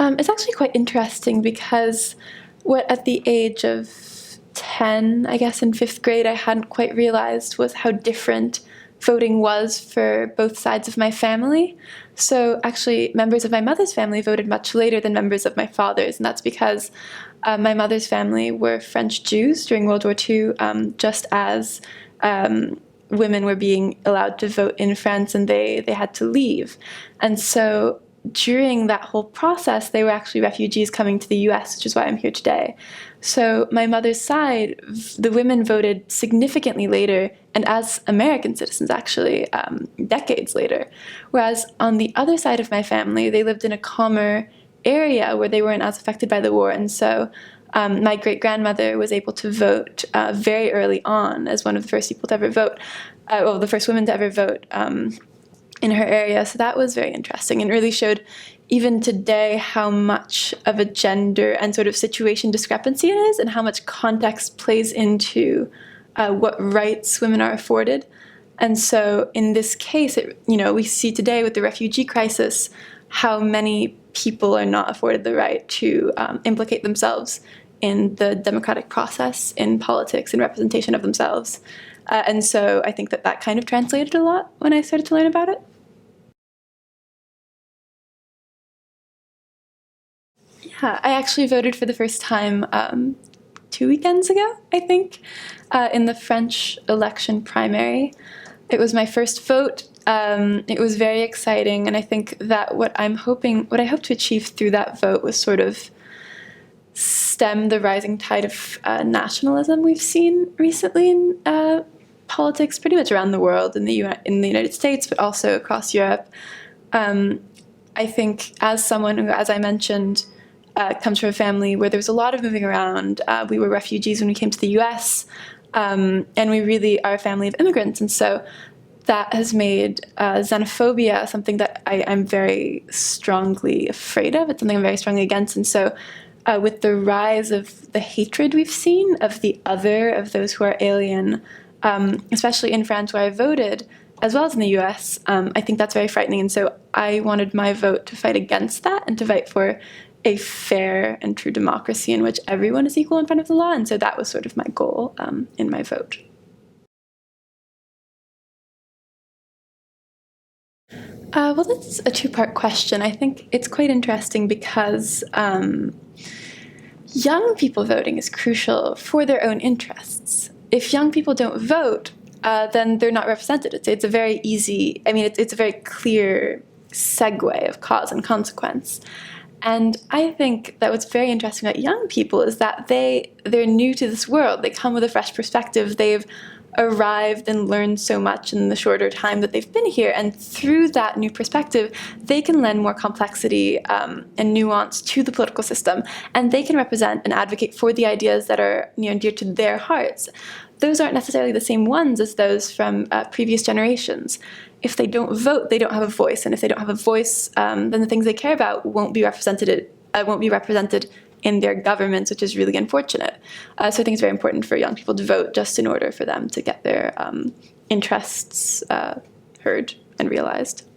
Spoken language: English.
It's actually quite interesting because at the age of 10, I guess in fifth grade, I hadn't quite realized was how different voting was for both sides of my family. So actually, members of my mother's family voted much later than members of my father's, and that's because my mother's family were French Jews during World War II, just as women were being allowed to vote in France and they had to leave. And so during that whole process, they were actually refugees coming to the US, which is why I'm here today. So my mother's side, the women voted significantly later, and as American citizens, actually, decades later. Whereas on the other side of my family, they lived in a calmer area where they weren't as affected by the war. And so my great-grandmother was able to vote very early on as one of the first people to ever vote, the first women to ever vote in her area. So that was very interesting and really showed even today how much of a gender and sort of situation discrepancy it is and how much context plays into what rights women are afforded. And so in this case, we see today with the refugee crisis how many people are not afforded the right to implicate themselves in the democratic process, in politics, in representation of themselves. And so I think that kind of translated a lot when I started to learn about it. Yeah, I actually voted for the first time 2 weekends ago, I think, in the French election primary. It was my first vote. It was very exciting, and I think that what I hope to achieve through that vote was sort of stem the rising tide of nationalism we've seen recently in politics, pretty much around the world, in the United States, but also across Europe. I think as someone who, as I mentioned, comes from a family where there was a lot of moving around. We were refugees when we came to the US, and we really are a family of immigrants. And so that has made xenophobia something that I'm very strongly afraid of. It's something I'm very strongly against. And so with the rise of the hatred we've seen of the other, of those who are alien, especially in France where I voted, as well as in the US, I think that's very frightening. And so I wanted my vote to fight against that and to fight for a fair and true democracy in which everyone is equal in front of the law. And so that was sort of my goal in my vote. Well, that's a two-part question. I think it's quite interesting because young people voting is crucial for their own interests. If young people don't vote, then they're not represented. It's a very easy, it's a very clear segue of cause and consequence. And I think that what's very interesting about young people is that they're new to this world. They come with a fresh perspective. They've arrived and learned so much in the shorter time that they've been here. And through that new perspective, they can lend more complexity and nuance to the political system. And they can represent and advocate for the ideas that are near and dear to their hearts. Those aren't necessarily the same ones as those from previous generations. If they don't vote, they don't have a voice. And if they don't have a voice, then the things they care about won't be represented in their governments, which is really unfortunate. So I think it's very important for young people to vote just in order for them to get their interests heard and realized.